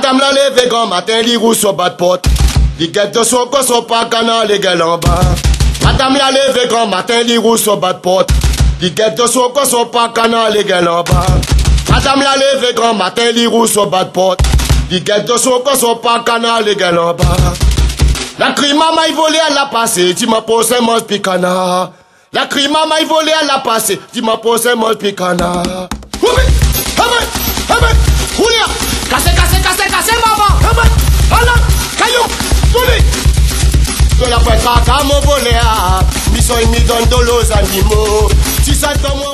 Madame l'a levé grand matin, li roule sur bas de porte. Li guette de son corps, son pas canal, les gueules en bas. Madame l'a levé grand matin, li roule sur bas de porte. Li guette de son corps, son pas canal, les gueules en bas. Madame l'a levé grand matin, li roule sur bas de porte. Li guette de son corps, son pas canal, les gueules en bas. La crie maman il volé à la passé, tu m'as posé mon picana. La crie maman il volé à la passé, tu m'as posé mon picana. Oulia, cassé, maman. Allons, caillou, tourne. De la pointe à mon volé, mi soy mi don de los animaux. Si ça tombe